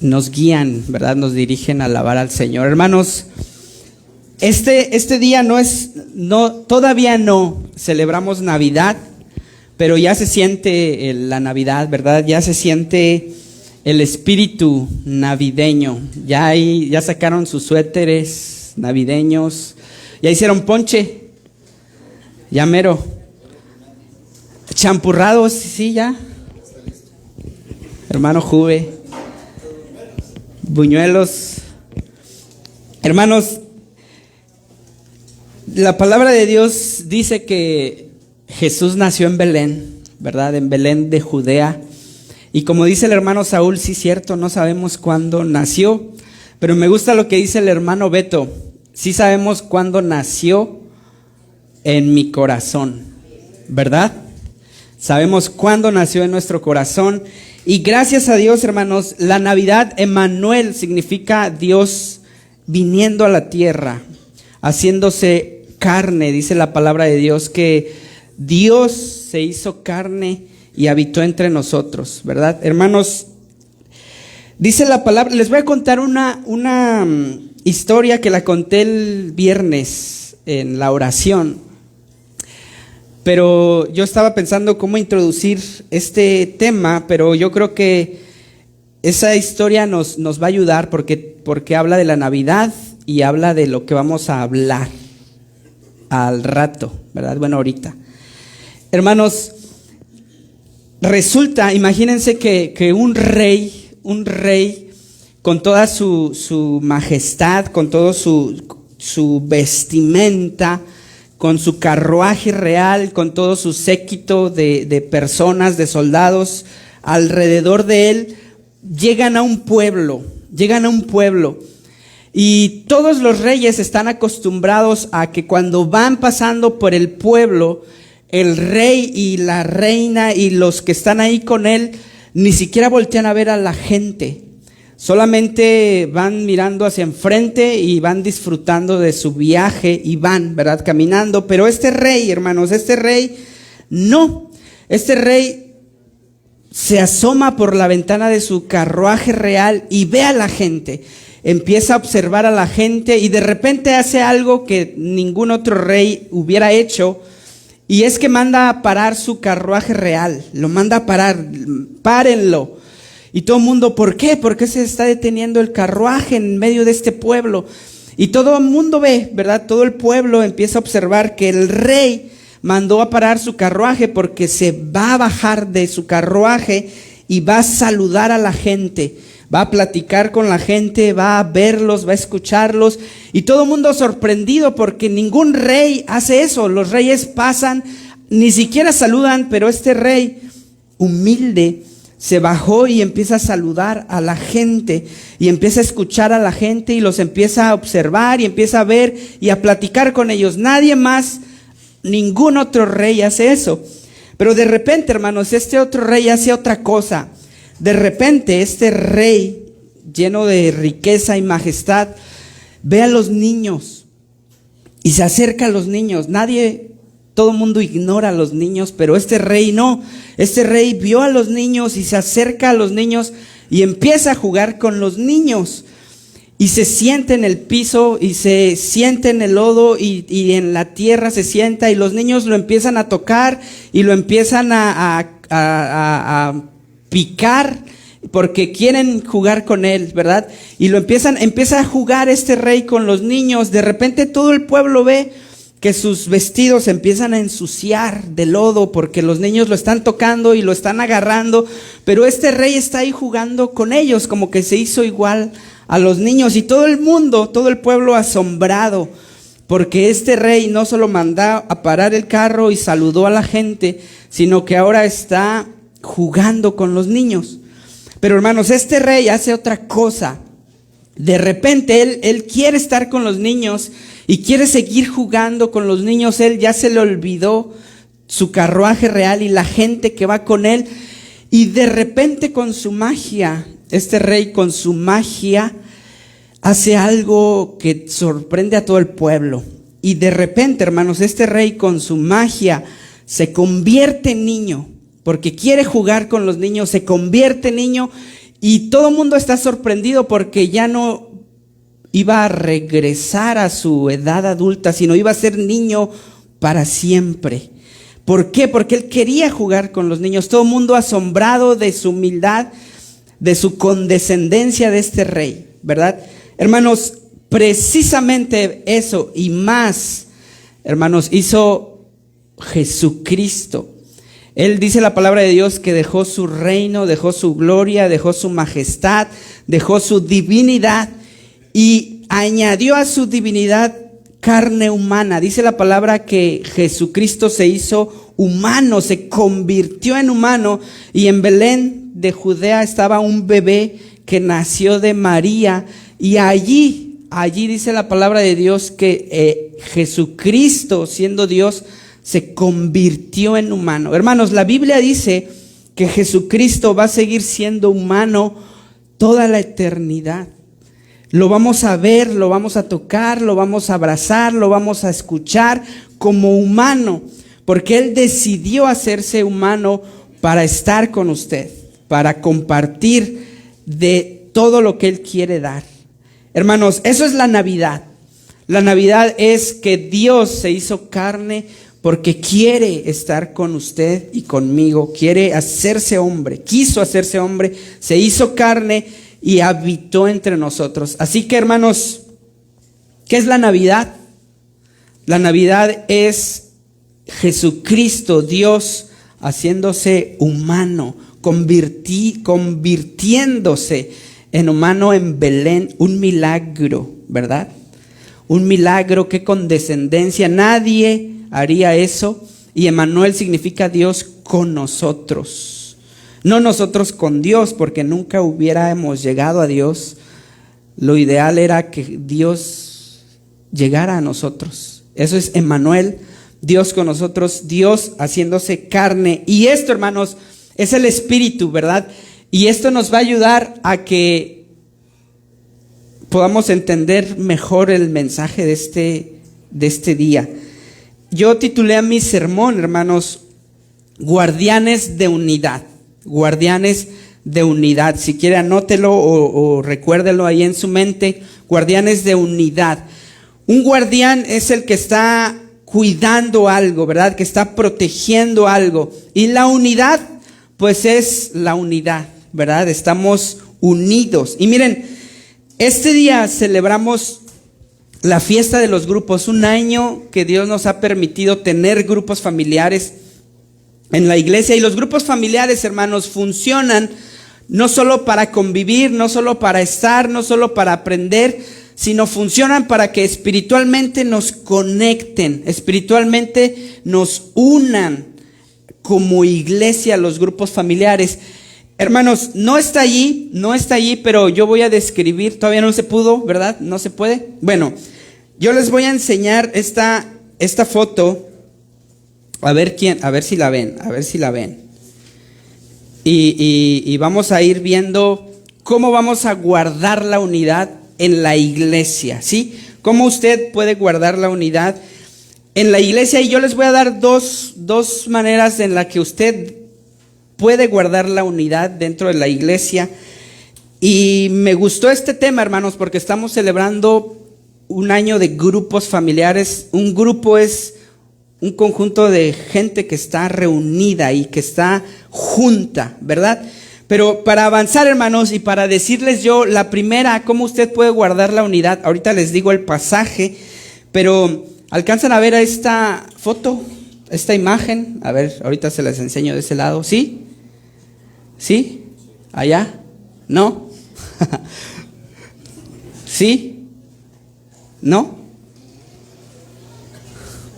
nos guían, ¿verdad? Nos dirigen a alabar al Señor. Hermanos, este día todavía no celebramos Navidad, pero ya se siente la Navidad, ¿verdad? Ya se siente el espíritu navideño. Ya sacaron sus suéteres navideños, ya hicieron ponche, ya mero. Champurrados, sí, ya. Hermano Juve. Buñuelos. Hermanos, la palabra de Dios dice que Jesús nació en Belén, ¿verdad? En Belén de Judea. Y como dice el hermano Saúl, sí, cierto, no sabemos cuándo nació. Pero me gusta lo que dice el hermano Beto. Sí sabemos cuándo nació en mi corazón, ¿verdad? Sabemos cuándo nació en nuestro corazón. Y gracias a Dios, hermanos, la Navidad, Emmanuel, significa Dios viniendo a la tierra, haciéndose carne. Dice la palabra de Dios que Dios se hizo carne y habitó entre nosotros, ¿verdad? Hermanos, dice la palabra, les voy a contar una historia que la conté el viernes en la oración. Pero yo estaba pensando cómo introducir este tema, pero yo creo que esa historia nos va a ayudar porque habla de la Navidad y habla de lo que vamos a hablar al rato, ¿verdad? Bueno, ahorita. Hermanos, resulta, imagínense que un rey con toda su majestad, con todo su vestimenta, con su carruaje real, con todo su séquito de personas, de soldados alrededor de él, llegan a un pueblo. Y todos los reyes están acostumbrados a que cuando van pasando por el pueblo, el rey y la reina y los que están ahí con él, ni siquiera voltean a ver a la gente. Solamente van mirando hacia enfrente y van disfrutando de su viaje y van, ¿verdad? Caminando. Pero este rey, hermanos, no. Este rey se asoma por la ventana de su carruaje real y ve a la gente. Empieza a observar a la gente y de repente hace algo que ningún otro rey hubiera hecho. Y es que manda a parar su carruaje real. Lo manda a parar. Párenlo. Y todo el mundo, ¿por qué? ¿Por qué se está deteniendo el carruaje en medio de este pueblo? Y todo el mundo ve, ¿verdad? Todo el pueblo empieza a observar que el rey mandó a parar su carruaje porque se va a bajar de su carruaje y va a saludar a la gente. Va a platicar con la gente, va a verlos, va a escucharlos. Y todo el mundo sorprendido porque ningún rey hace eso. Los reyes pasan, ni siquiera saludan, pero este rey humilde se bajó y empieza a saludar a la gente y empieza a escuchar a la gente y los empieza a observar y empieza a ver y a platicar con ellos. Nadie más, ningún otro rey hace eso. Pero de repente, hermanos, este otro rey hace otra cosa. De repente este rey, lleno de riqueza y majestad, ve a los niños y se acerca a los niños. Todo el mundo ignora a los niños, pero este rey no. Este rey vio a los niños y se acerca a los niños y empieza a jugar con los niños. Y se sienta en el piso y se sienta en el lodo y en la tierra se sienta y los niños lo empiezan a tocar y lo empiezan a picar porque quieren jugar con él, ¿verdad? Y empieza a jugar este rey con los niños. De repente todo el pueblo ve que sus vestidos empiezan a ensuciar de lodo porque los niños lo están tocando y lo están agarrando, pero este rey está ahí jugando con ellos como que se hizo igual a los niños y todo el pueblo asombrado porque este rey no solo mandó a parar el carro y saludó a la gente, sino que ahora está jugando con los niños. Pero hermanos, este rey hace otra cosa. De repente él quiere estar con los niños y quiere seguir jugando con los niños. Él ya se le olvidó su carruaje real y la gente que va con él. Y de repente con su magia, este rey con su magia hace algo que sorprende a todo el pueblo. Y de repente, hermanos, este rey con su magia se convierte en niño. Porque quiere jugar con los niños, se convierte en niño Y todo el mundo está sorprendido porque ya no iba a regresar a su edad adulta, sino iba a ser niño para siempre. ¿Por qué? Porque él quería jugar con los niños. Todo el mundo asombrado de su humildad, de su condescendencia de este rey, ¿verdad? Hermanos, precisamente eso y más, hermanos, hizo Jesucristo. Él dice la palabra de Dios que dejó su reino, dejó su gloria, dejó su majestad, dejó su divinidad y añadió a su divinidad carne humana. Dice la palabra que Jesucristo se hizo humano, se convirtió en humano, y en Belén de Judea estaba un bebé que nació de María, y allí dice la palabra de Dios que Jesucristo, siendo Dios, se convirtió en humano. Hermanos, la Biblia dice que Jesucristo va a seguir siendo humano toda la eternidad. Lo vamos a ver, lo vamos a tocar, lo vamos a abrazar, lo vamos a escuchar como humano, porque Él decidió hacerse humano para estar con usted, para compartir de todo lo que Él quiere dar. Hermanos, eso es la Navidad. La Navidad es que Dios se hizo carne porque quiere estar con usted y conmigo, quiere hacerse hombre, quiso hacerse hombre, se hizo carne y habitó entre nosotros. Así que, hermanos, ¿qué es la Navidad? La Navidad es Jesucristo, Dios, haciéndose humano, convirtiéndose en humano en Belén. Un milagro, ¿verdad? Un milagro, qué condescendencia. Nadie haría eso. Y Emmanuel significa Dios con nosotros. No nosotros con Dios, porque nunca hubiéramos llegado a Dios. Lo ideal era que Dios llegara a nosotros. Eso es Emmanuel, Dios con nosotros, Dios haciéndose carne. Y esto, hermanos, es el Espíritu, ¿verdad? Y esto nos va a ayudar a que podamos entender mejor el mensaje de este día. Yo titulé a mi sermón, hermanos, Guardianes de Unidad. Guardianes de unidad. Si quiere, anótelo o recuérdelo ahí en su mente. Guardianes de unidad. Un guardián es el que está cuidando algo, ¿verdad? Que está protegiendo algo. Y la unidad, pues es la unidad, ¿verdad? Estamos unidos. Y miren, este día celebramos la fiesta de los grupos. Un año que Dios nos ha permitido tener grupos familiares en la iglesia. Y los grupos familiares, hermanos, funcionan no solo para convivir, no solo para estar, no solo para aprender, sino funcionan para que espiritualmente nos conecten, espiritualmente nos unan como iglesia los grupos familiares. Hermanos, no está allí, pero yo voy a describir, todavía no se pudo, ¿verdad? No se puede. Bueno, yo les voy a enseñar esta foto. A ver si la ven. Y vamos a ir viendo cómo vamos a guardar la unidad en la iglesia, ¿sí? Cómo usted puede guardar la unidad en la iglesia. Y yo les voy a dar dos maneras en las que usted puede guardar la unidad dentro de la iglesia. Y me gustó este tema, hermanos, porque estamos celebrando un año de grupos familiares. Un grupo es un conjunto de gente que está reunida y que está junta, ¿verdad? Pero para avanzar, hermanos, y para decirles yo la primera, cómo usted puede guardar la unidad, ahorita les digo el pasaje, pero ¿alcanzan a ver a esta foto, esta imagen? A ver, ahorita se las enseño de ese lado. ¿Sí? ¿Sí? ¿Allá? ¿No? ¿Sí? ¿No?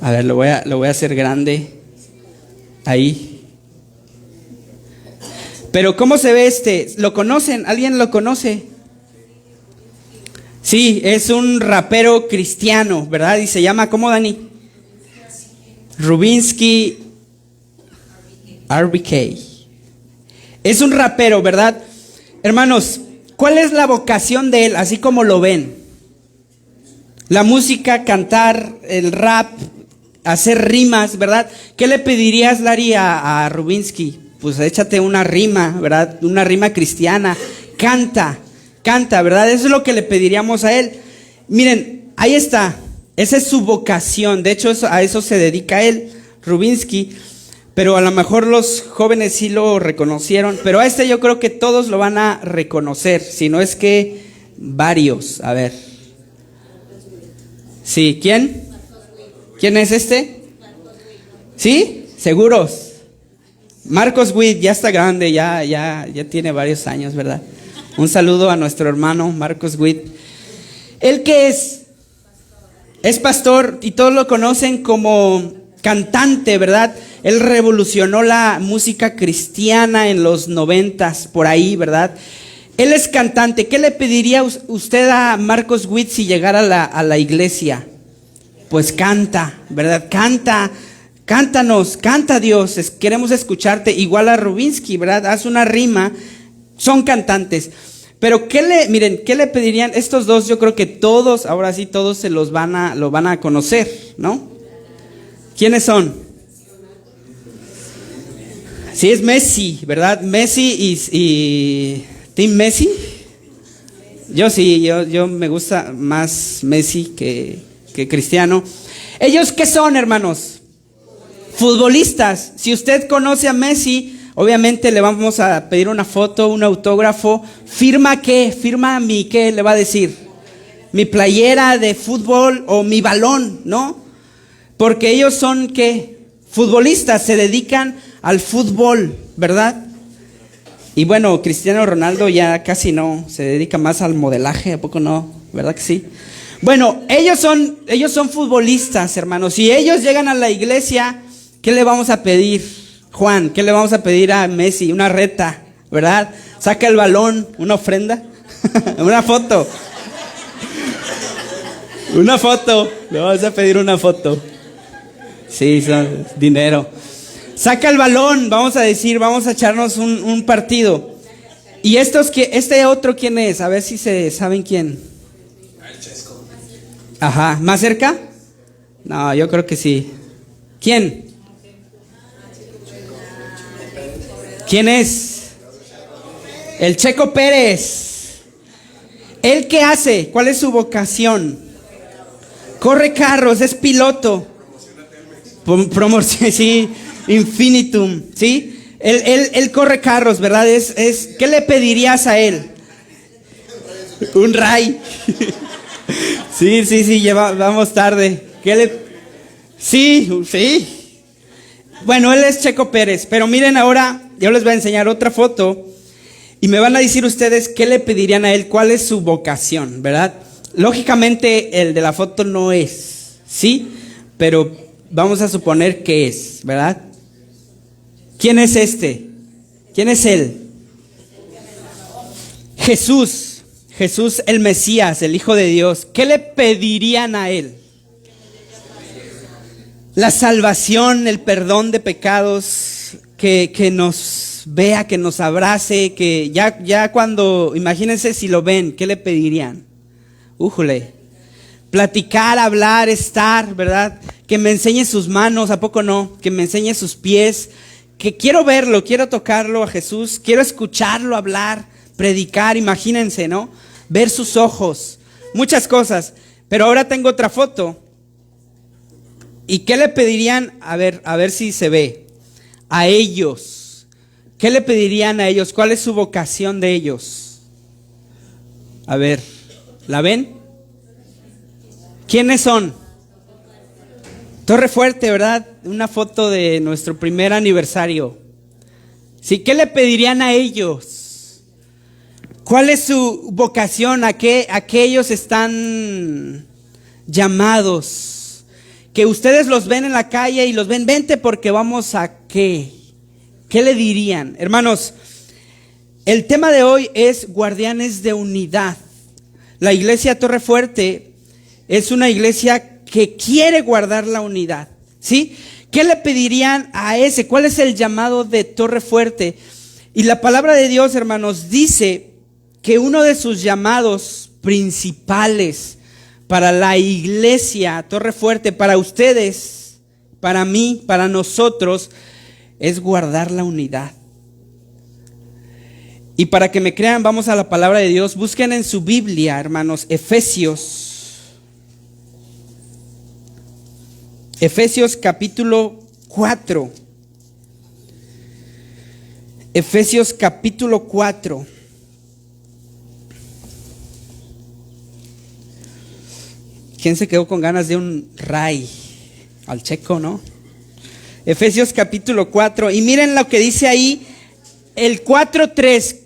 A ver, lo voy a hacer grande. Ahí. Pero ¿cómo se ve este? ¿Lo conocen? ¿Alguien lo conoce? Sí, es un rapero cristiano, ¿verdad? Y se llama, ¿cómo, Dani? Rubinsky RBK. Es un rapero, ¿verdad? Hermanos, ¿cuál es la vocación de él? Así como lo ven. La música, cantar, el rap, hacer rimas, ¿verdad? ¿Qué le pedirías, Larry, a Rubinsky? Pues échate una rima, ¿verdad? Una rima cristiana. canta, canta, ¿verdad? Eso es lo que le pediríamos a él. Miren, ahí está, esa es su vocación, de hecho a eso se dedica él, Rubinsky, pero a lo mejor los jóvenes sí lo reconocieron, pero a este yo creo que todos lo van a reconocer, si no es que varios, a ver. Sí, ¿quién? ¿Quién es este? ¿Sí? ¿Seguros? Marcos Witt ya está grande, ya tiene varios años, ¿verdad? Un saludo a nuestro hermano Marcos Witt. ¿Él qué es? Es pastor y todos lo conocen como cantante, ¿verdad? Él revolucionó la música cristiana en los 90s, por ahí, ¿verdad? Él es cantante. ¿Qué le pediría usted a Marcos Witt si llegara a la iglesia? Pues canta, ¿verdad? Canta. Cántanos, canta Dios, queremos escucharte, igual a Rubinsky, ¿verdad? Haz una rima, son cantantes. Pero miren, ¿qué le pedirían? Estos dos yo creo que todos, ahora sí todos lo van a conocer, ¿no? ¿Quiénes son? Sí, es Messi, ¿verdad? Messi y Team Messi. Yo sí, yo me gusta más Messi que Cristiano. ¿Ellos qué son, hermanos? Futbolistas. Si usted conoce a Messi, obviamente le vamos a pedir una foto, un autógrafo. ¿Firma qué? ¿Firma mi qué? Le va a decir. Mi playera de fútbol o mi balón, ¿no? Porque ellos son ¿qué? Futbolistas, se dedican al fútbol, ¿verdad? Y bueno, Cristiano Ronaldo ya casi no, se dedica más al modelaje, ¿a poco no? ¿Verdad que sí? Bueno, ellos son futbolistas, hermanos. Si ellos llegan a la iglesia, ¿qué le vamos a pedir, Juan? ¿Qué le vamos a pedir a Messi? Una reta, ¿verdad? Saca el balón, una ofrenda, una foto. Una foto, le vamos a pedir una foto. Sí, son dinero. Saca el balón, vamos a decir, vamos a echarnos un partido. ¿Y este otro quién es? A ver si saben quién. Ajá, ¿más cerca? No, yo creo que sí. ¿Quién? ¿Quién es? El Checo Pérez. ¿Él qué hace? ¿Cuál es su vocación? Corre carros, es piloto. Promoción, sí, infinitum, ¿sí? Él corre carros, ¿verdad? ¿Qué le pedirías a él? Un ray. Sí, vamos tarde. Sí. Bueno, él es Checo Pérez, pero miren ahora, yo les voy a enseñar otra foto y me van a decir ustedes qué le pedirían a él, cuál es su vocación, ¿verdad? Lógicamente el de la foto no es, ¿sí? Pero vamos a suponer que es, ¿verdad? ¿Quién es este? ¿Quién es él? Jesús el Mesías, el Hijo de Dios. ¿Qué le pedirían a él? La salvación, el perdón de pecados, que nos vea, que nos abrace, que ya cuando, imagínense si lo ven, ¿qué le pedirían? Újule, platicar, hablar, estar, ¿verdad? Que me enseñe sus manos, ¿a poco no? Que me enseñe sus pies, que quiero verlo, quiero tocarlo a Jesús, quiero escucharlo hablar, predicar, imagínense, ¿no? Ver sus ojos, muchas cosas. Pero ahora tengo otra foto. ¿Y qué le pedirían? A ver si se ve. A ellos. ¿Qué le pedirían a ellos? ¿Cuál es su vocación de ellos? A ver, ¿la ven? ¿Quiénes son? Torre Fuerte, ¿verdad? Una foto de nuestro primer aniversario. ¿Sí? ¿Qué le pedirían a ellos? ¿Cuál es su vocación? ¿A qué ellos están llamados? Que ustedes los ven en la calle y los ven, vente porque vamos a qué. ¿Qué le dirían? Hermanos, el tema de hoy es guardianes de unidad. La iglesia Torre Fuerte es una iglesia que quiere guardar la unidad, ¿sí? ¿Qué le pedirían a ese? ¿Cuál es el llamado de Torre Fuerte? Y la palabra de Dios, hermanos, dice que uno de sus llamados principales para la iglesia Torre Fuerte, para ustedes, para mí, para nosotros, es guardar la unidad. Y para que me crean, vamos a la palabra de Dios. Busquen en su Biblia, hermanos, Efesios. Efesios capítulo 4. Efesios capítulo 4. ¿Quién se quedó con ganas de un ray? Al Checo, ¿no? Efesios capítulo 4. Y miren lo que dice ahí, el 4:3,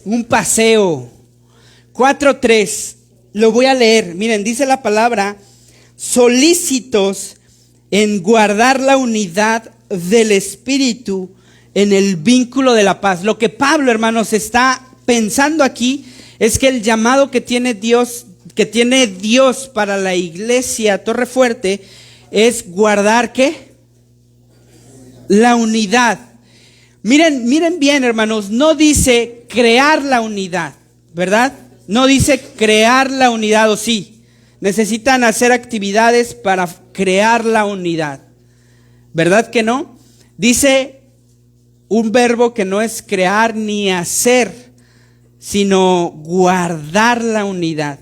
un paseo. 4:3, lo voy a leer. Miren, dice la palabra, solícitos en guardar la unidad del Espíritu en el vínculo de la paz. Lo que Pablo, hermanos, está pensando aquí es que el llamado que tiene Dios para la iglesia Torrefuerte es guardar ¿qué? La unidad. Miren bien, hermanos, no dice crear la unidad, ¿verdad? No dice crear la unidad, o sí. Necesitan hacer actividades para crear la unidad, ¿verdad que no? Dice un verbo que no es crear ni hacer, sino guardar la unidad.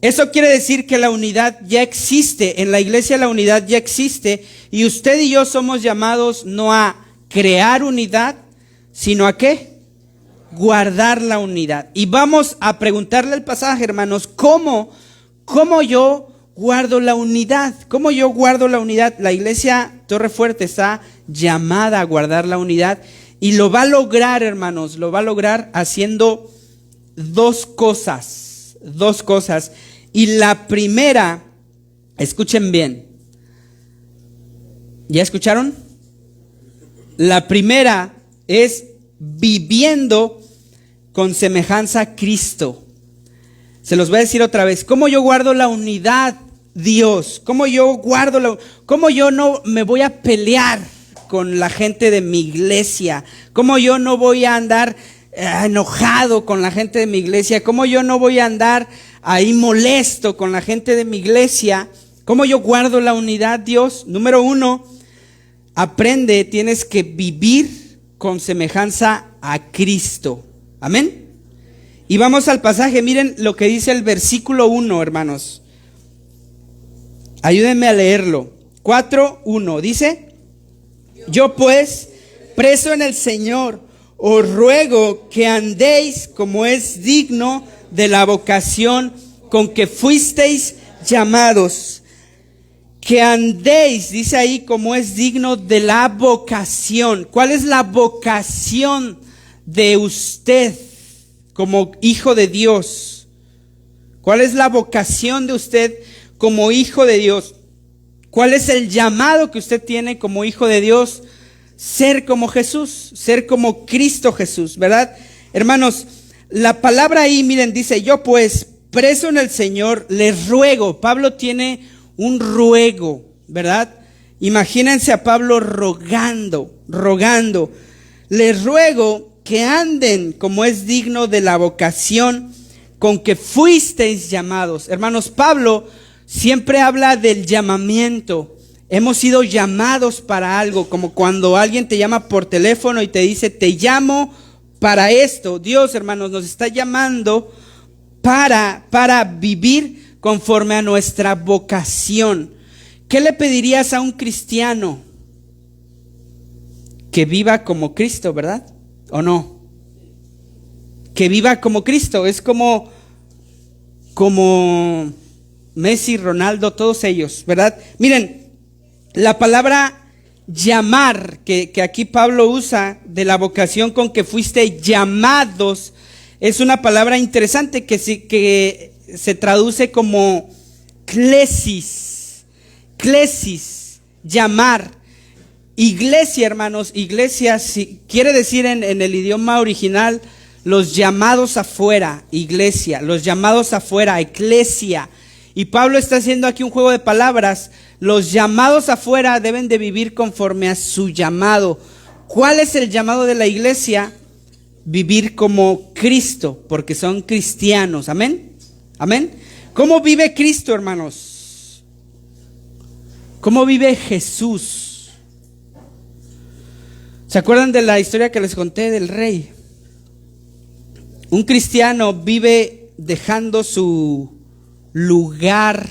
Eso quiere decir que la unidad ya existe. En la iglesia la unidad ya existe. Y usted y yo somos llamados no a crear unidad, sino a ¿qué? Guardar la unidad. Y vamos a preguntarle al pasaje, hermanos, ¿cómo yo guardo la unidad? ¿Cómo yo guardo la unidad? La iglesia Torrefuerte está llamada a guardar la unidad. Y lo va a lograr, hermanos, lo va a lograr haciendo dos cosas. Y la primera, escuchen bien. ¿Ya escucharon? La primera es viviendo con semejanza a Cristo. Se los voy a decir otra vez. ¿Cómo yo guardo la unidad, Dios? ¿Cómo yo no me voy a pelear con la gente de mi iglesia? ¿Cómo yo no voy a andar enojado con la gente de mi iglesia? ¿Cómo yo no voy a andar ahí molesto con la gente de mi iglesia? ¿Cómo yo guardo la unidad, Dios? Número 1, tienes que vivir con semejanza a Cristo. Amén. Y vamos al pasaje, miren lo que dice el versículo 1, hermanos. Ayúdenme a leerlo. 4:1 dice: yo pues, preso en el Señor, os ruego que andéis como es digno de la vocación con que fuisteis llamados. Que andéis, dice ahí, como es digno de la vocación. ¿Cuál es la vocación de usted como hijo de Dios? ¿Cuál es la vocación de usted como hijo de Dios? ¿Cuál es el llamado que usted tiene como hijo de Dios? Ser como Jesús, ser como Cristo Jesús, ¿verdad? Hermanos, la palabra ahí, miren, dice: yo pues, preso en el Señor, les ruego. Pablo tiene un ruego, ¿verdad? Imagínense a Pablo rogando. Les ruego que anden como es digno de la vocación con que fuisteis llamados. Hermanos, Pablo siempre habla del llamamiento. Hemos sido llamados para algo, como cuando alguien te llama por teléfono y te dice: te llamo para esto. Dios, hermanos, nos está llamando para vivir conforme a nuestra vocación. ¿Qué le pedirías a un cristiano? Que viva como Cristo, ¿verdad? ¿O no? Que viva como Cristo. Es como Messi, Ronaldo, todos ellos, ¿verdad? Miren, la palabra llamar que aquí Pablo usa de la vocación con que fuiste llamados es una palabra interesante que se traduce como klesis, llamar. Iglesia, hermanos, iglesia quiere decir en el idioma original los llamados afuera, iglesia, los llamados afuera, eclesia. Y Pablo está haciendo aquí un juego de palabras. Los llamados afuera deben de vivir conforme a su llamado. ¿Cuál es el llamado de la iglesia? Vivir como Cristo, porque son cristianos. Amén. Amén. ¿Cómo vive Cristo, hermanos? ¿Cómo vive Jesús? ¿Se acuerdan de la historia que les conté del rey? Un cristiano vive dejando su lugar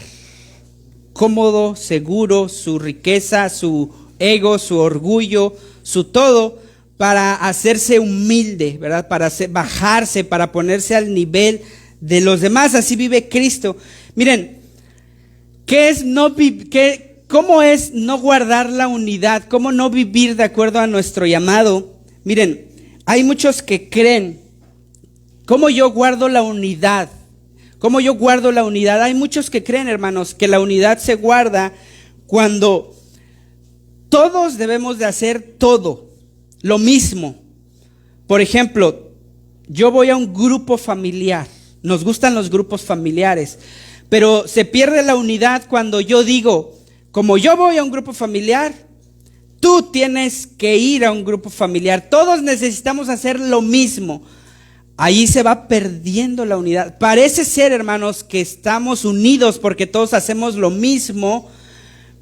cómodo, seguro, su riqueza, su ego, su orgullo, su todo, para hacerse humilde, ¿verdad? Para bajarse, para ponerse al nivel de los demás. Así vive Cristo. Miren, ¿cómo es no guardar la unidad? ¿Cómo no vivir de acuerdo a nuestro llamado? Miren, hay muchos que creen, ¿cómo yo guardo la unidad? ¿Cómo yo guardo la unidad? Hay muchos que creen, hermanos, que la unidad se guarda cuando todos debemos de hacer todo, lo mismo. Por ejemplo, yo voy a un grupo familiar, nos gustan los grupos familiares, pero se pierde la unidad cuando yo digo, como yo voy a un grupo familiar, tú tienes que ir a un grupo familiar, todos necesitamos hacer lo mismo. Ahí se va perdiendo la unidad. Parece ser, hermanos, que estamos unidos porque todos hacemos lo mismo,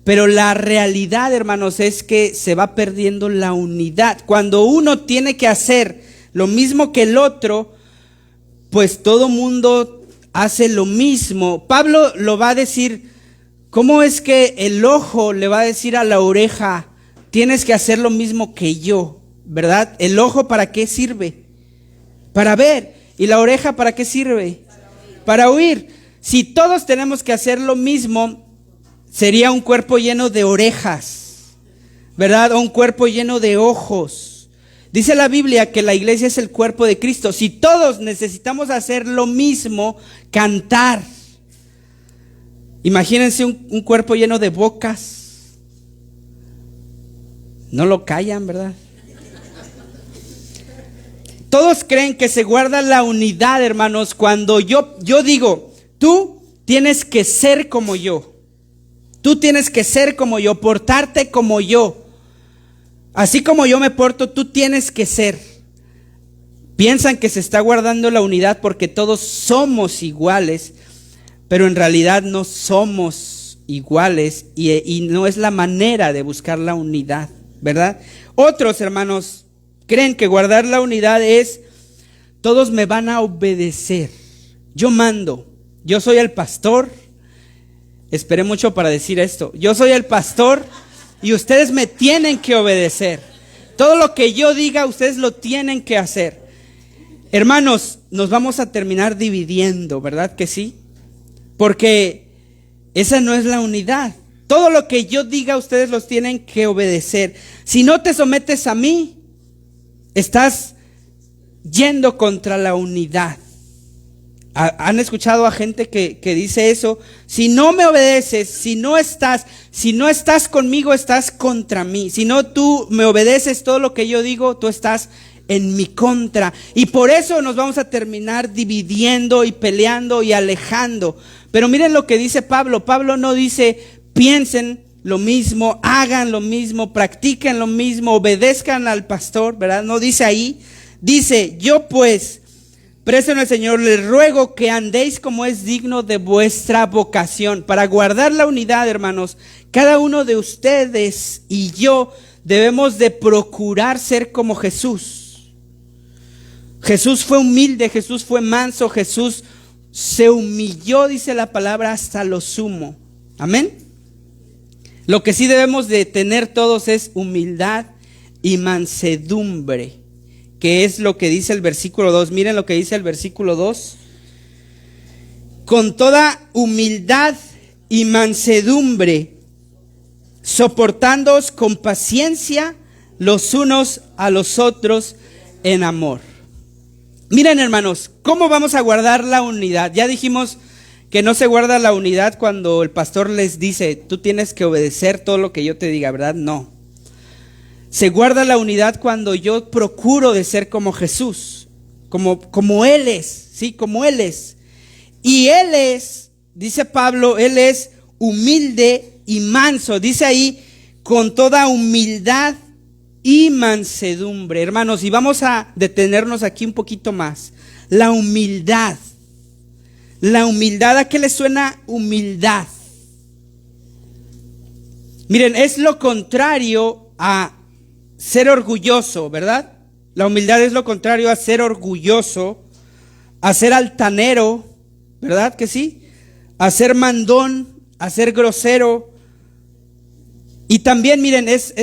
pero la realidad, hermanos, es que se va perdiendo la unidad. Cuando uno tiene que hacer lo mismo que el otro, pues todo mundo hace lo mismo. Pablo lo va a decir, ¿cómo es que el ojo le va a decir a la oreja, tienes que hacer lo mismo que yo, ¿verdad? ¿El ojo para qué sirve? Para ver. ¿Y la oreja para qué sirve? Para oír. Si todos tenemos que hacer lo mismo, sería un cuerpo lleno de orejas, ¿verdad? O un cuerpo lleno de ojos. Dice la Biblia que la iglesia es el cuerpo de Cristo. Si todos necesitamos hacer lo mismo, cantar. Imagínense un cuerpo lleno de bocas. No lo callan, ¿verdad? Todos creen que se guarda la unidad, hermanos, cuando yo digo, tú tienes que ser como yo. Tú tienes que ser como yo, portarte como yo. Así como yo me porto, tú tienes que ser. Piensan que se está guardando la unidad porque todos somos iguales, pero en realidad no somos iguales y no es la manera de buscar la unidad, ¿verdad? Otros, hermanos, creen que guardar la unidad es, todos me van a obedecer. Yo mando, yo soy el pastor. Esperé mucho para decir esto. Yo soy el pastor y ustedes me tienen que obedecer. Todo lo que yo diga, ustedes lo tienen que hacer. Hermanos, nos vamos a terminar dividiendo, ¿verdad que sí? Porque esa no es la unidad. Todo lo que yo diga, ustedes los tienen que obedecer. Si no te sometes a mí, estás yendo contra la unidad. ¿Han escuchado a gente que dice eso? Si no me obedeces, si no estás conmigo, estás contra mí. Si no tú me obedeces todo lo que yo digo, tú estás en mi contra. Y por eso nos vamos a terminar dividiendo y peleando y alejando. Pero miren lo que dice Pablo. Pablo no dice, piensen lo mismo, hagan lo mismo, practiquen lo mismo, obedezcan al pastor, ¿verdad? No dice ahí. Dice, yo pues, preso en el Señor, les ruego que andéis como es digno de vuestra vocación. Para guardar la unidad, hermanos, cada uno de ustedes y yo debemos de procurar ser como Jesús. Jesús fue humilde, Jesús fue manso, Jesús se humilló, dice la palabra, hasta lo sumo. Amén. Lo que sí debemos de tener todos es humildad y mansedumbre, que es lo que dice el versículo 2. Miren lo que dice el versículo 2. Con toda humildad y mansedumbre, soportándoos con paciencia los unos a los otros en amor. Miren, hermanos, ¿cómo vamos a guardar la unidad? Ya dijimos que no se guarda la unidad cuando el pastor les dice, tú tienes que obedecer todo lo que yo te diga, ¿verdad? No. Se guarda la unidad cuando yo procuro de ser como Jesús, como Él es, ¿sí? Como Él es. Y Él es, dice Pablo, Él es humilde y manso. Dice ahí, con toda humildad y mansedumbre. Hermanos, y vamos a detenernos aquí un poquito más. La humildad. La humildad, ¿a qué le suena humildad? Miren, es lo contrario a ser orgulloso, ¿verdad? La humildad es lo contrario a ser orgulloso. a ser altanero, ¿verdad que sí? A ser mandón, a ser grosero. Y también, miren, es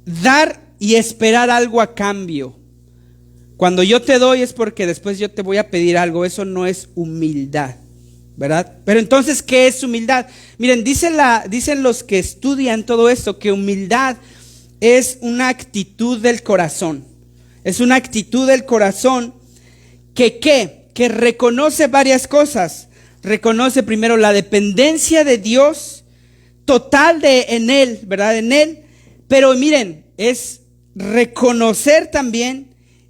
dar y esperar algo a cambio. Cuando yo te doy es porque después yo te voy a pedir algo. Eso no es humildad, ¿verdad? Pero entonces, ¿qué es humildad? Miren, dicen los que estudian todo esto que humildad es una actitud del corazón. Es una actitud del corazón que reconoce varias cosas. Reconoce primero la dependencia de Dios total en Él, ¿verdad? En Él. Pero miren, es reconocer también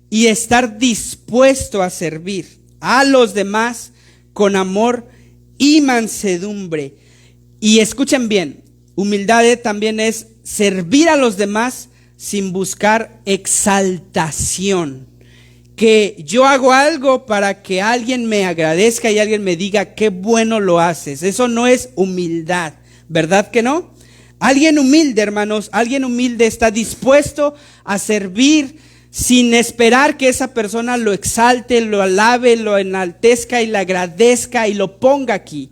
y estar dispuesto a servir a los demás con amor y mansedumbre. Y escuchen bien, humildad también es servir a los demás sin buscar exaltación. Que yo hago algo para que alguien me agradezca y alguien me diga qué bueno lo haces. Eso no es humildad, ¿verdad que no? Alguien humilde, hermanos, alguien humilde está dispuesto a servir sin esperar que esa persona lo exalte, lo alabe, lo enaltezca y le agradezca y lo ponga aquí.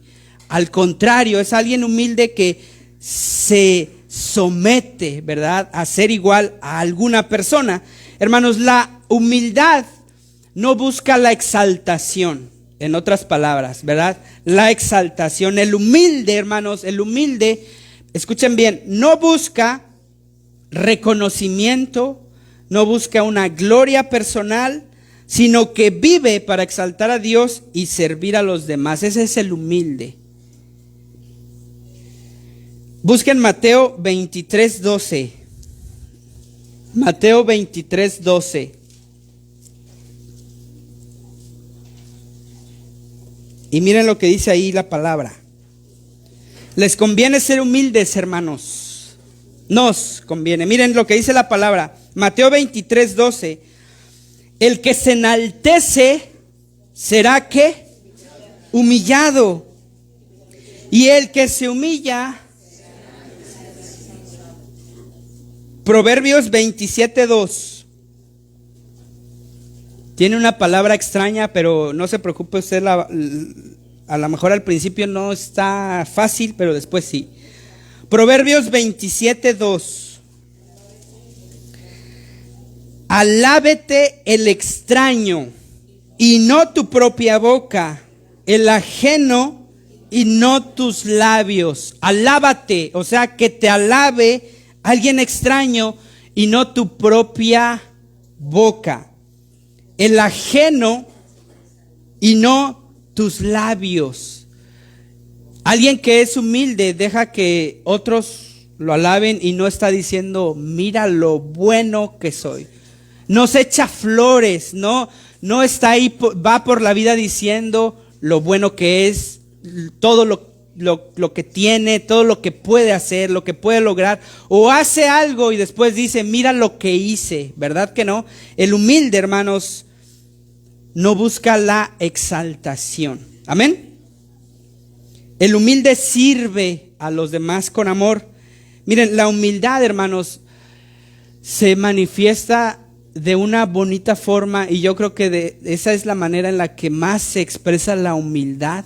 Al contrario, es alguien humilde que se somete, ¿verdad?, a ser igual a alguna persona. Hermanos, la humildad no busca la exaltación, en otras palabras, ¿verdad? La exaltación. El humilde, hermanos, el humilde, escuchen bien, no busca reconocimiento, no busca una gloria personal, sino que vive para exaltar a Dios y servir a los demás. Ese es el humilde. Busquen Mateo 23:12. Mateo 23:12. Y miren lo que dice ahí la palabra. Les conviene ser humildes, hermanos. Nos conviene. Miren lo que dice la palabra. Mateo 23:12. El que se enaltece será ¿qué? Humillado. Y el que se humilla. Proverbios 27:2. Tiene una palabra extraña, pero no se preocupe usted, a lo mejor al principio no está fácil, pero después sí. Proverbios 27:2. Alábete el extraño y no tu propia boca, el ajeno y no tus labios. Alábate, o sea, que te alabe alguien extraño y no tu propia boca. El ajeno y no tus labios. Alguien que es humilde deja que otros lo alaben y no está diciendo, mira lo bueno que soy. No se echa flores, no está ahí, va por la vida diciendo lo bueno que es, todo lo que tiene, todo lo que puede hacer, lo que puede lograr, o hace algo y después dice, mira lo que hice, ¿verdad que no? El humilde, hermanos, no busca la exaltación. Amén. El humilde sirve a los demás con amor. Miren, la humildad, hermanos, se manifiesta de una bonita forma y yo creo que esa es la manera en la que más se expresa la humildad,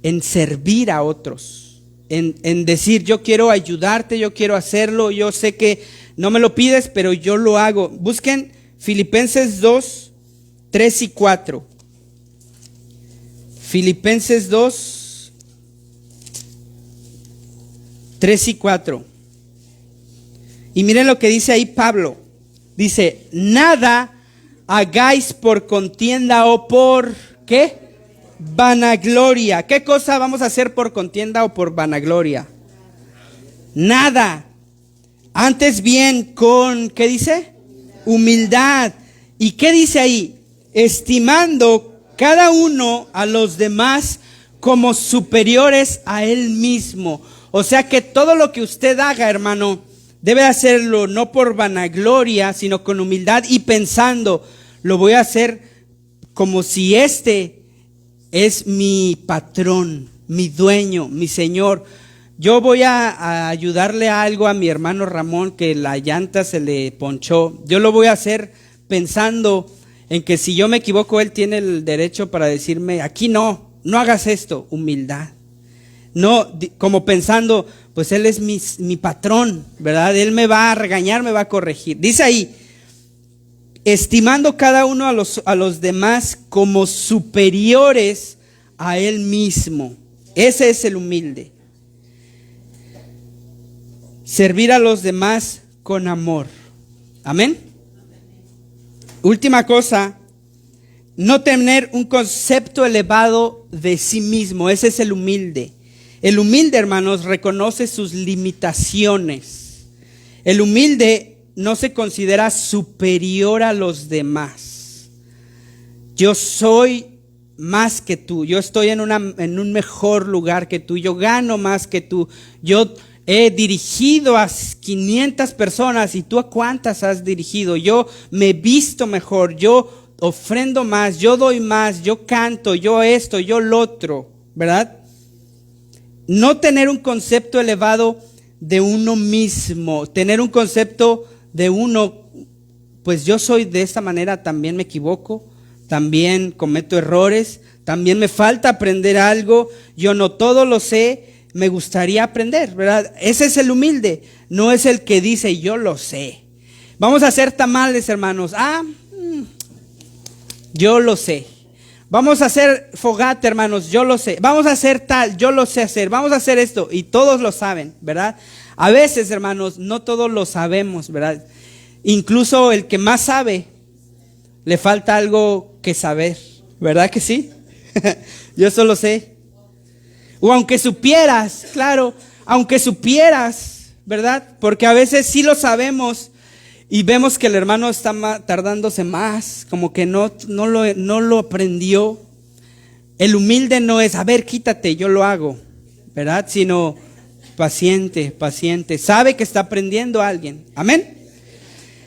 en servir a otros, en decir yo quiero ayudarte, yo quiero hacerlo, yo sé que no me lo pides, pero yo lo hago. Busquen Filipenses 2, 3 y 4. Filipenses 2, 3 y 4. Y miren lo que dice ahí Pablo. Dice, nada hagáis por contienda o por, ¿qué? Vanagloria. ¿Qué cosa vamos a hacer por contienda o por vanagloria? Nada. Antes bien con, ¿qué dice? Humildad. ¿Y qué dice ahí? Estimando cada uno a los demás como superiores a él mismo. O sea que todo lo que usted haga, hermano, debe hacerlo no por vanagloria, sino con humildad y pensando, lo voy a hacer como si este es mi patrón, mi dueño, mi señor. Yo voy a ayudarle a algo a mi hermano Ramón que la llanta se le ponchó. Yo lo voy a hacer pensando en que si yo me equivoco, Él tiene el derecho para decirme, aquí no hagas esto. Humildad. No, como pensando, pues Él es mi patrón, ¿verdad? Él me va a regañar, me va a corregir. Dice ahí, estimando cada uno a los demás como superiores a Él mismo. Ese es el humilde. Servir a los demás con amor. Amén. Última cosa, no tener un concepto elevado de sí mismo. Ese es el humilde. El humilde, hermanos, reconoce sus limitaciones. El humilde no se considera superior a los demás. Yo soy más que tú. Yo estoy en un mejor lugar que tú. Yo gano más que tú. Yo he dirigido a 500 personas y tú a cuántas has dirigido. Yo me he visto mejor. Yo ofrendo más. Yo doy más. Yo canto. Yo esto. Yo lo otro. ¿Verdad? No tener un concepto elevado de uno mismo, tener un concepto de uno, pues yo soy de esta manera, también me equivoco, también cometo errores, también me falta aprender algo, yo no todo lo sé, me gustaría aprender, ¿verdad? Ese es el humilde, no es el que dice yo lo sé. Vamos a hacer tamales, hermanos. Yo lo sé. Vamos a hacer fogata, hermanos, yo lo sé. Vamos a hacer tal, yo lo sé hacer. Vamos a hacer esto y todos lo saben, ¿verdad? A veces, hermanos, no todos lo sabemos, ¿verdad? Incluso el que más sabe, le falta algo que saber, ¿verdad que sí? Yo solo sé. O aunque supieras, claro, aunque supieras, ¿verdad? Porque a veces sí lo sabemos. Y vemos que el hermano está tardándose más, como que no lo aprendió. El humilde no es, a ver, quítate, yo lo hago, ¿verdad? Sino paciente, sabe que está aprendiendo a alguien. Amén.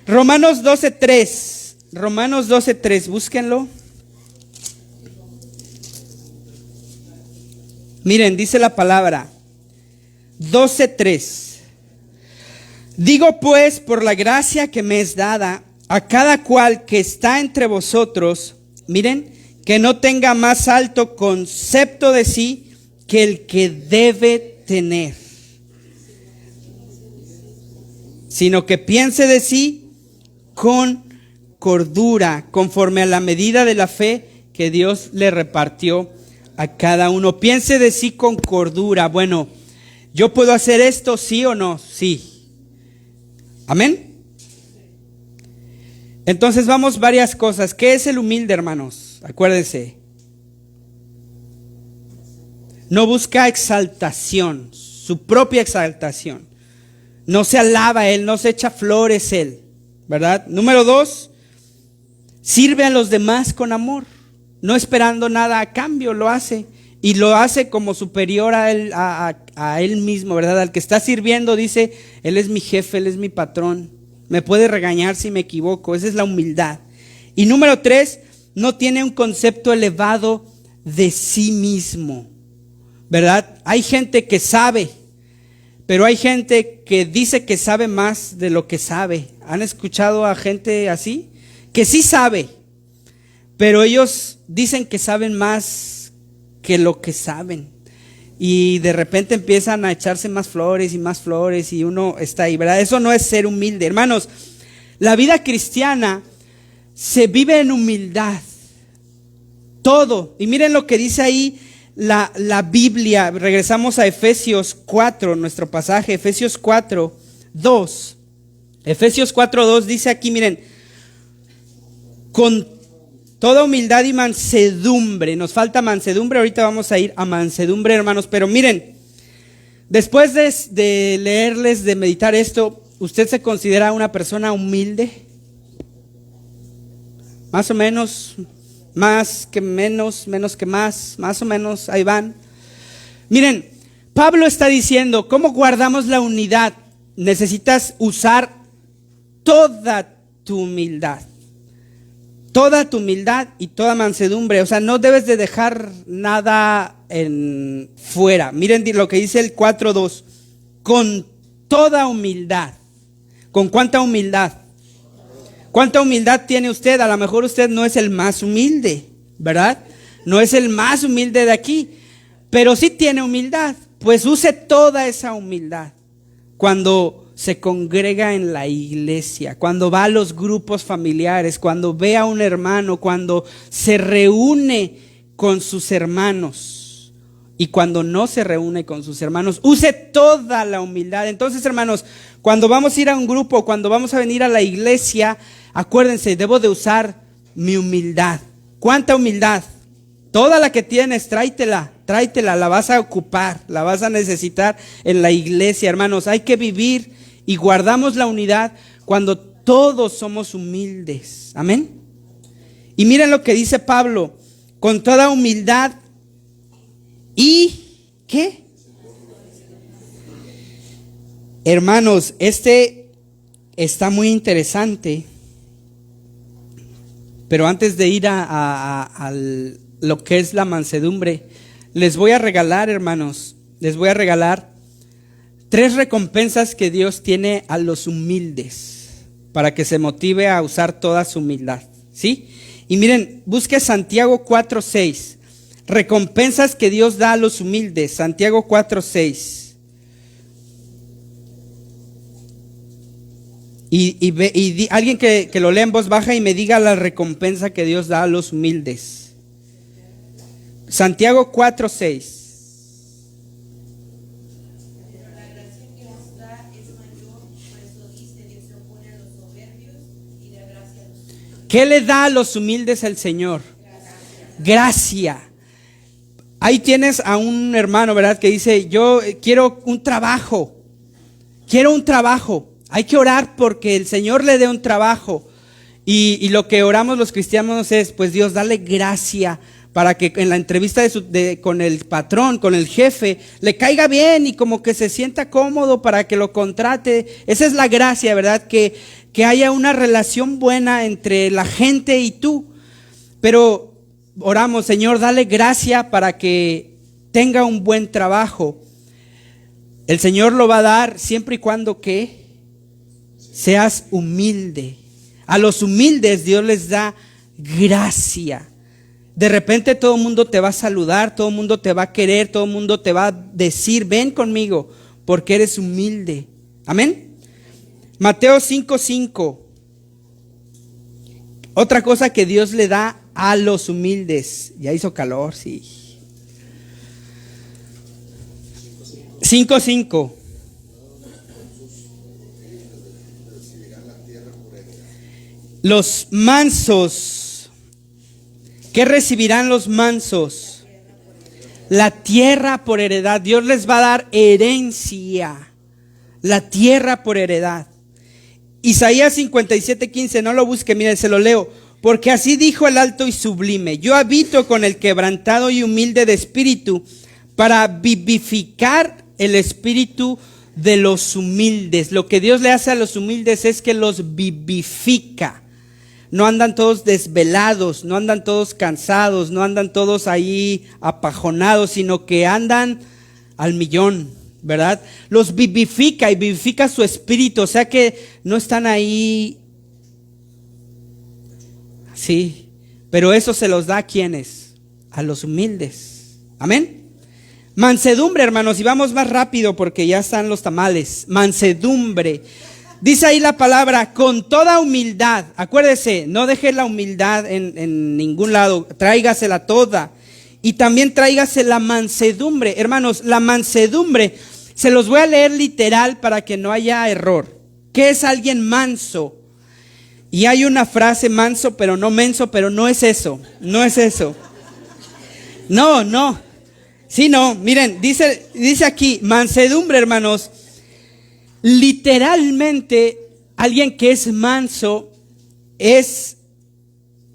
Romanos 12:3, búsquenlo. Miren, dice la palabra, 12:3. Digo pues, por la gracia que me es dada, a cada cual que está entre vosotros, miren, que no tenga más alto concepto de sí que el que debe tener, sino que piense de sí con cordura, conforme a la medida de la fe que Dios le repartió a cada uno. Piense de sí con cordura. Bueno, ¿yo puedo hacer esto, sí o no? Sí. Amén. Entonces vamos varias cosas. ¿Qué es el humilde, hermanos? Acuérdense. No busca exaltación, su propia exaltación. No se alaba él, no se echa flores él, ¿verdad? Número 2, sirve a los demás con amor, no esperando nada a cambio, lo hace. Y lo hace como superior a él mismo, ¿verdad? Al que está sirviendo dice, Él es mi jefe, Él es mi patrón. Me puede regañar si me equivoco. Esa es la humildad. Y número 3, no tiene un concepto elevado de sí mismo, ¿verdad? Hay gente que sabe, pero hay gente que dice que sabe más de lo que sabe. ¿Han escuchado a gente así? Que sí sabe, pero ellos dicen que saben más que lo que saben, y de repente empiezan a echarse más flores y uno está ahí, ¿verdad? Eso no es ser humilde, hermanos. La vida cristiana se vive en humildad, todo. Y miren lo que dice ahí la Biblia. Regresamos a Efesios 4, nuestro pasaje, Efesios 4:2. Efesios 4:2 dice aquí, miren, con toda humildad y mansedumbre. Nos falta mansedumbre, ahorita vamos a ir a mansedumbre, hermanos. Pero miren, después de leerles, de meditar esto, ¿usted se considera una persona humilde? Más o menos, más que menos, menos que más o menos, ahí van. Miren, Pablo está diciendo, ¿cómo guardamos la unidad? Necesitas usar toda tu humildad. Toda tu humildad y toda mansedumbre. O sea, no debes de dejar nada fuera. Miren lo que dice el 4:2. Con toda humildad. ¿Con cuánta humildad? ¿Cuánta humildad tiene usted? A lo mejor usted no es el más humilde, ¿verdad? No es el más humilde de aquí, pero sí tiene humildad. Pues use toda esa humildad cuando se congrega en la iglesia, cuando va a los grupos familiares, cuando ve a un hermano, cuando se reúne con sus hermanos y cuando no se reúne con sus hermanos. Use toda la humildad. Entonces, hermanos, cuando vamos a ir a un grupo, cuando vamos a venir a la iglesia, acuérdense, debo de usar mi humildad. ¿Cuánta humildad? Toda la que tienes, tráetela, la vas a ocupar, la vas a necesitar en la iglesia, hermanos. Hay que vivir y guardamos la unidad cuando todos somos humildes. Amén. Y miren lo que dice Pablo, con toda humildad y ¿qué? Hermanos, este está muy interesante, pero antes de ir a lo que es la mansedumbre, les voy a regalar, hermanos, les voy a regalar 3 recompensas que Dios tiene a los humildes para que se motive a usar toda su humildad, ¿sí? Y miren, busque Santiago 4:6, recompensas que Dios da a los humildes, Santiago 4:6. Alguien que lo lea en voz baja y me diga la recompensa que Dios da a los humildes. Santiago 4:6. ¿Qué le da a los humildes el Señor? Gracia. Ahí tienes a un hermano, ¿verdad? Que dice, yo quiero un trabajo. Hay que orar porque el Señor le dé un trabajo. Y lo que oramos los cristianos es, pues Dios, dale gracia para que en la entrevista con el patrón, con el jefe, le caiga bien y como que se sienta cómodo para que lo contrate. Esa es la gracia, ¿verdad? Que haya una relación buena entre la gente y tú. Pero oramos, Señor, dale gracia para que tenga un buen trabajo. El Señor lo va a dar siempre y cuando que seas humilde. A los humildes Dios les da gracia. De repente todo el mundo te va a saludar, todo el mundo te va a querer, todo el mundo te va a decir, ven conmigo, porque eres humilde. Amén. Mateo 5:5. Otra cosa que Dios le da a los humildes. Ya hizo calor, sí. 5:5. Los mansos. ¿Qué recibirán los mansos? La tierra por heredad. Dios les va a dar herencia. La tierra por heredad. Isaías 57:15, no lo busque, mire, se lo leo. Porque así dijo el alto y sublime: yo habito con el quebrantado y humilde de espíritu, para vivificar el espíritu de los humildes. Lo que Dios le hace a los humildes es que los vivifica. No andan todos desvelados, no andan todos cansados, no andan todos ahí apajonados, sino que andan al millón, ¿verdad? Los vivifica y vivifica su espíritu, o sea que no están ahí. Sí, pero eso se los da a ¿quiénes? A los humildes. Amén. Mansedumbre, hermanos, y vamos más rápido porque ya están los tamales. Mansedumbre. Dice ahí la palabra, con toda humildad. Acuérdese, no deje la humildad en ningún lado, tráigasela toda. Y también tráigase la mansedumbre. Hermanos, la mansedumbre, se los voy a leer literal para que no haya error. ¿Qué es alguien manso? Y hay una frase, manso pero no menso, pero no es eso, no es eso. No. Sí, no, miren, dice aquí, mansedumbre, hermanos. Literalmente, alguien que es manso es,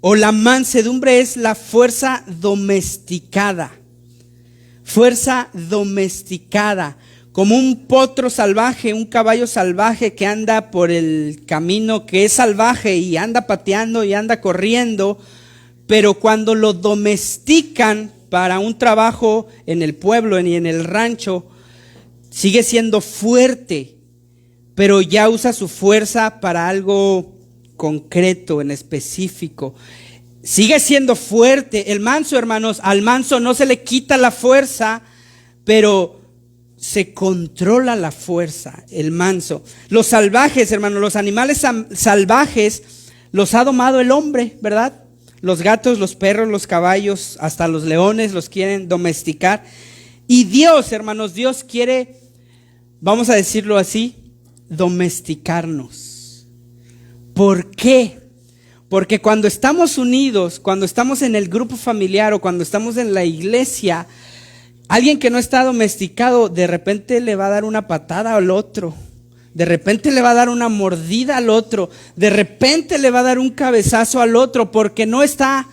o la mansedumbre es la fuerza domesticada. Fuerza domesticada. Como un potro salvaje, un caballo salvaje que anda por el camino que es salvaje y anda pateando y anda corriendo, pero cuando lo domestican para un trabajo en el pueblo y en el rancho, sigue siendo fuerte, pero ya usa su fuerza para algo concreto, en específico. Sigue siendo fuerte. El manso, hermanos, al manso no se le quita la fuerza, pero se controla la fuerza, el manso. Los salvajes, hermanos, los animales salvajes los ha domado el hombre, ¿verdad? Los gatos, los perros, los caballos, hasta los leones los quieren domesticar. Y Dios, hermanos, Dios quiere, vamos a decirlo así, domesticarnos. ¿Por qué? Porque cuando estamos unidos, cuando estamos en el grupo familiar o cuando estamos en la iglesia, alguien que no está domesticado de repente le va a dar una patada al otro, de repente le va a dar una mordida al otro, de repente le va a dar un cabezazo al otro, porque no está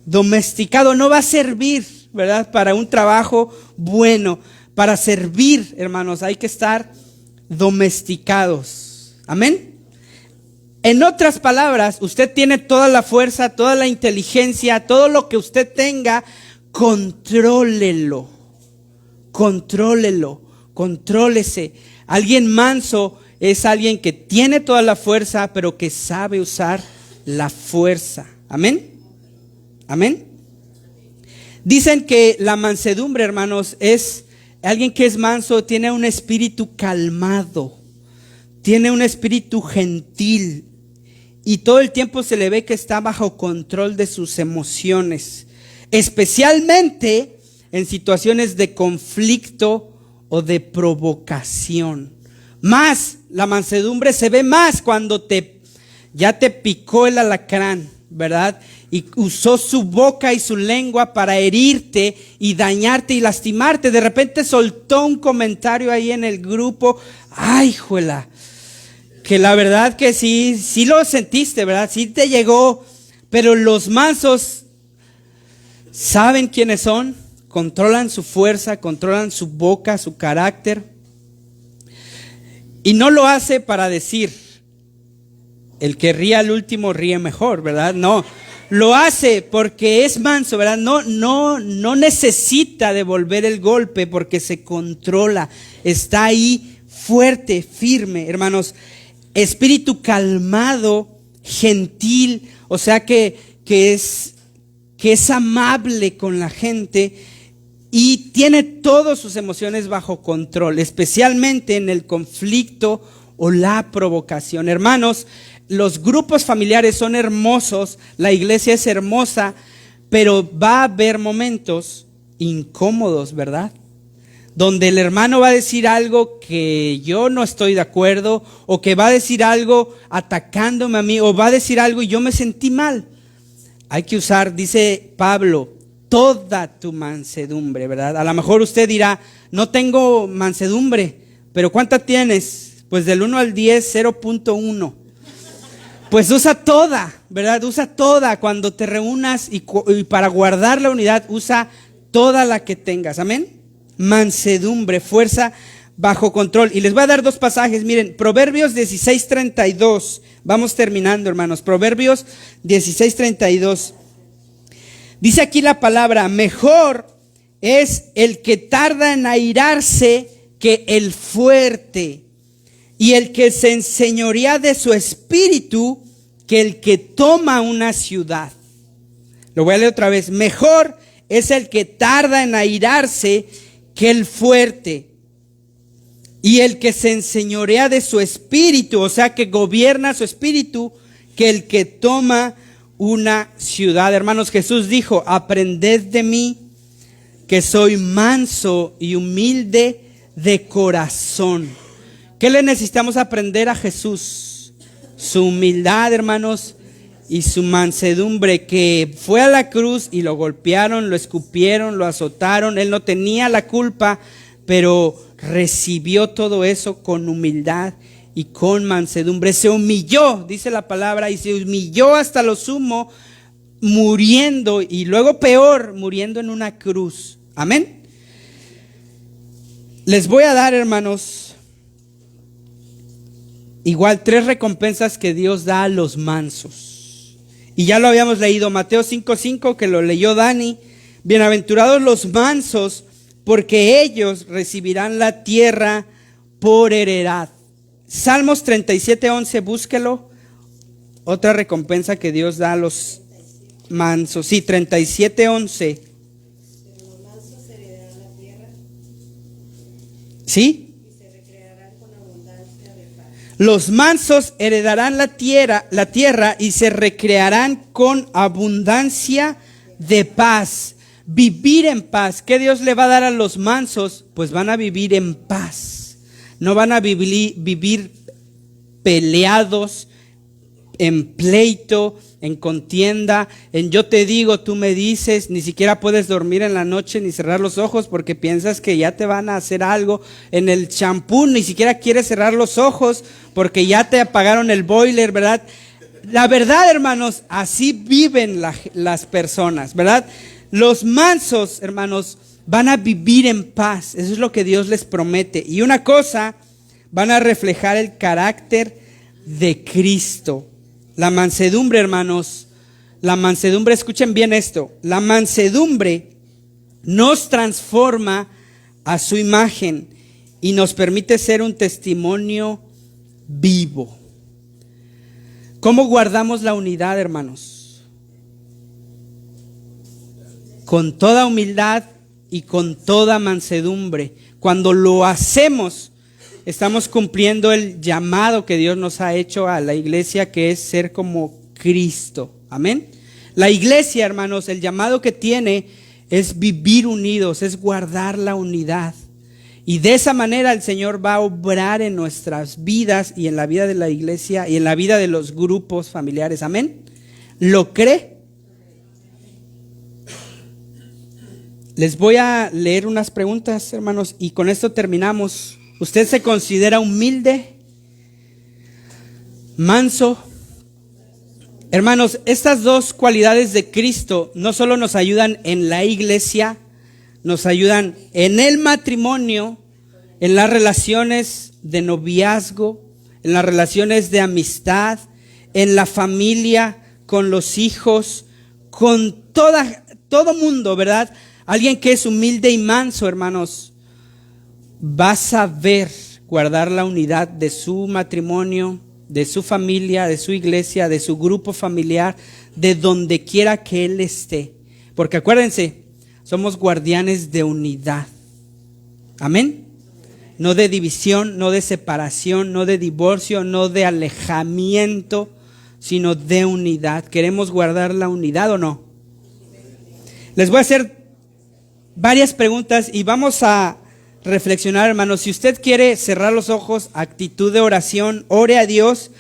domesticado, no va a servir, ¿verdad? Para un trabajo bueno, para servir, hermanos, hay que estar domesticados. Amén. En otras palabras, usted tiene toda la fuerza, toda la inteligencia, todo lo que usted tenga, contrólelo, contrólese. Alguien manso es alguien que tiene toda la fuerza, pero que sabe usar la fuerza. Amén. Amén. Dicen que la mansedumbre, hermanos, es alguien que es manso, tiene un espíritu calmado, tiene un espíritu gentil. Y todo el tiempo se le ve que está bajo control de sus emociones, especialmente en situaciones de conflicto o de provocación. Más, la mansedumbre se ve más cuando ya te picó el alacrán, ¿verdad? Y usó su boca y su lengua para herirte y dañarte y lastimarte. De repente soltó un comentario ahí en el grupo. ¡Ay, juela! Que la verdad que sí lo sentiste, ¿verdad? Sí te llegó, pero los mansos saben quiénes son, controlan su fuerza, controlan su boca, su carácter. Y no lo hace para decir, el que ríe al último ríe mejor, ¿verdad? No, lo hace porque es manso, ¿verdad? No necesita devolver el golpe porque se controla, está ahí fuerte, firme, hermanos. Espíritu calmado, gentil, o sea que es amable con la gente y tiene todas sus emociones bajo control, especialmente en el conflicto o la provocación. Hermanos, los grupos familiares son hermosos, la iglesia es hermosa, pero va a haber momentos incómodos, ¿verdad? Donde el hermano va a decir algo que yo no estoy de acuerdo, o que va a decir algo atacándome a mí, o va a decir algo y yo me sentí mal. Hay que usar, dice Pablo, toda tu mansedumbre, ¿verdad? A lo mejor usted dirá, no tengo mansedumbre, pero ¿cuánta tienes? Pues del 1 al 10, 0.1. Pues usa toda, ¿verdad? Usa toda cuando te reúnas y para guardar la unidad, usa toda la que tengas. Amén. Mansedumbre, fuerza bajo control. Y les voy a dar dos pasajes. Miren, Proverbios 16:32. Vamos terminando, hermanos. Proverbios 16:32. Dice aquí la palabra: mejor es el que tarda en airarse que el fuerte, y el que se enseñorea de su espíritu que el que toma una ciudad. Lo voy a leer otra vez. Mejor es el que tarda en airarse que el fuerte, y el que se enseñorea de su espíritu, o sea que gobierna su espíritu, que el que toma una ciudad. Hermanos, Jesús dijo: aprended de mí, que soy manso y humilde de corazón. ¿Qué le necesitamos aprender a Jesús? Su humildad, hermanos, y su mansedumbre, que fue a la cruz y lo golpearon, lo escupieron, lo azotaron. Él no tenía la culpa, pero recibió todo eso con humildad y con mansedumbre. Se humilló, dice la palabra, y se humilló hasta lo sumo, muriendo, y luego peor, muriendo en una cruz. Amén. Les voy a dar, hermanos, igual 3 recompensas que Dios da a los mansos. Y ya lo habíamos leído, Mateo 5:5, que lo leyó Dani. Bienaventurados los mansos, porque ellos recibirán la tierra por heredad. Salmos 37:11, búsquelo. otra recompensa que Dios da a los mansos. Sí, 37:11. Pero los mansos heredarán la tierra ¿Sí? y se recrearán con abundancia de paz. Los mansos heredarán la tierra y se recrearán con abundancia de paz. Vivir en paz. ¿Qué Dios le va a dar a los mansos? Pues van a vivir en paz. No van a vivir peleados, en pleito, en contienda, en yo te digo, tú me dices. Ni siquiera puedes dormir en la noche ni cerrar los ojos porque piensas que ya te van a hacer algo. En el champú ni siquiera quieres cerrar los ojos porque ya te apagaron el boiler, ¿verdad? La verdad, hermanos, así viven las personas, ¿verdad? Los mansos, hermanos, van a vivir en paz. Eso es lo que Dios les promete. Y una cosa, van a reflejar el carácter de Cristo. La mansedumbre, hermanos, la mansedumbre, escuchen bien esto, la mansedumbre nos transforma a su imagen y nos permite ser un testimonio vivo. ¿Cómo guardamos la unidad, hermanos? Con toda humildad y con toda mansedumbre. Cuando lo hacemos, estamos cumpliendo el llamado que Dios nos ha hecho a la iglesia, que es ser como Cristo. Amén. La iglesia, hermanos, el llamado que tiene es vivir unidos, es guardar la unidad. Y de esa manera el Señor va a obrar en nuestras vidas y en la vida de la iglesia y en la vida de los grupos familiares. Amén. ¿Lo cree? Les voy a leer unas preguntas, hermanos, y con esto terminamos. ¿Usted se considera humilde? ¿Manso? Hermanos, estas dos cualidades de Cristo no solo nos ayudan en la iglesia, nos ayudan en el matrimonio, en las relaciones de noviazgo, en las relaciones de amistad, en la familia, con los hijos, con todo mundo, ¿verdad? Alguien que es humilde y manso, hermanos, va a saber guardar la unidad de su matrimonio, de su familia, de su iglesia, de su grupo familiar, de donde quiera que él esté. Porque acuérdense, somos guardianes de unidad. Amén. No de división, no de separación, no de divorcio, no de alejamiento, sino de unidad. ¿Queremos guardar la unidad o no? Les voy a hacer varias preguntas y vamos a reflexionar, hermanos. Si usted quiere cerrar los ojos, actitud de oración, ore a Dios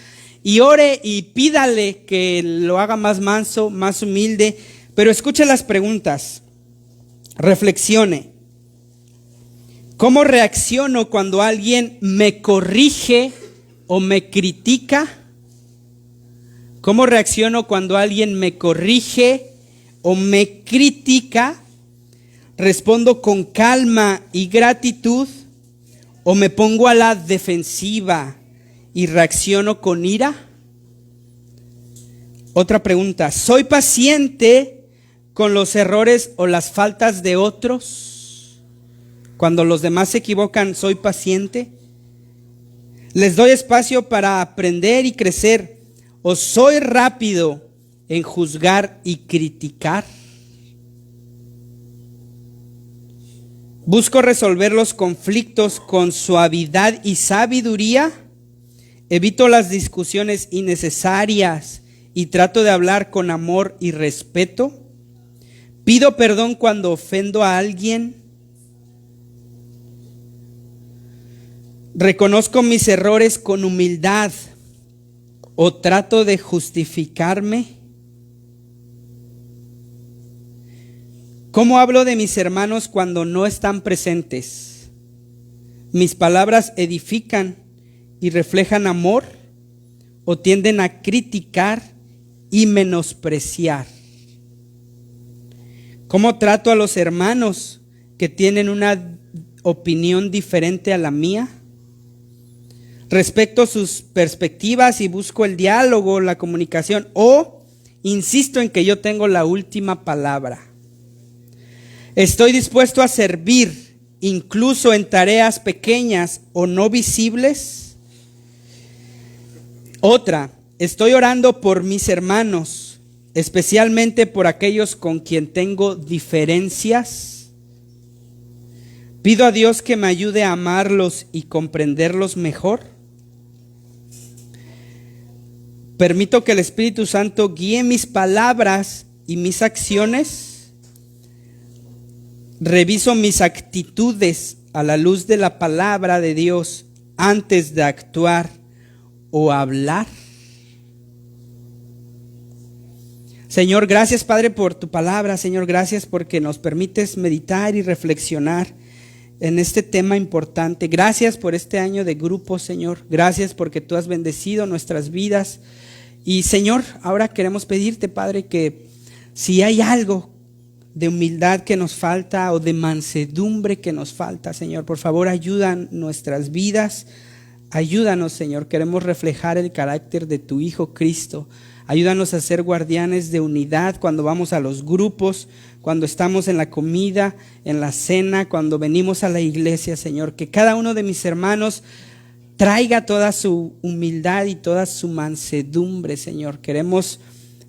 y ore y pídale que lo haga más manso, más humilde. Pero escuche las preguntas, reflexione. ¿Cómo reacciono cuando alguien me corrige o me critica? ¿Cómo reacciono cuando alguien me corrige o me critica? ¿Respondo con calma y gratitud o me pongo a la defensiva y reacciono con ira? Otra pregunta, ¿soy paciente con los errores o las faltas de otros? Cuando los demás se equivocan, ¿soy paciente? ¿Les doy espacio para aprender y crecer o soy rápido en juzgar y criticar? ¿Busco resolver los conflictos con suavidad y sabiduría? ¿Evito las discusiones innecesarias y trato de hablar con amor y respeto? ¿Pido perdón cuando ofendo a alguien? ¿Reconozco mis errores con humildad o trato de justificarme? ¿Cómo hablo de mis hermanos cuando no están presentes? ¿Mis palabras edifican y reflejan amor o tienden a criticar y menospreciar? ¿Cómo trato a los hermanos que tienen una opinión diferente a la mía? ¿Respeto sus perspectivas y busco el diálogo, la comunicación o insisto en que yo tengo la última palabra? ¿Estoy dispuesto a servir incluso en tareas pequeñas o no visibles? Otra, Estoy orando por mis hermanos, especialmente por aquellos con quien tengo diferencias. Pido a Dios que me ayude a amarlos y comprenderlos mejor. Permito que el Espíritu Santo guíe mis palabras y mis acciones. Reviso mis actitudes a la luz de la palabra de Dios antes de actuar o hablar. Señor, gracias Padre por tu palabra. Señor, gracias porque nos permites meditar y reflexionar en este tema importante. Gracias por este año de grupo, Señor. Gracias porque tú has bendecido nuestras vidas. Y Señor, ahora queremos pedirte, Padre, que si hay algo de humildad que nos falta o de mansedumbre que nos falta, Señor, por favor ayuda nuestras vidas. Ayúdanos, Señor. Queremos reflejar el carácter de tu Hijo Cristo. Ayúdanos a ser guardianes de unidad cuando vamos a los grupos, cuando estamos en la comida, en la cena, cuando venimos a la iglesia, Señor. Que cada uno de mis hermanos traiga toda su humildad y toda su mansedumbre, Señor. Queremos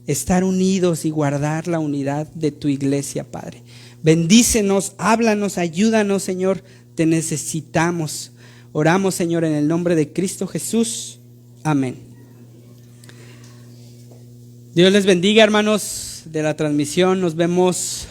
estar unidos y guardar la unidad de tu iglesia, Padre. Bendícenos, háblanos, ayúdanos, Señor. Te necesitamos. Oramos, Señor, en el nombre de Cristo Jesús. Amén. Dios les bendiga, hermanos de la transmisión. Nos vemos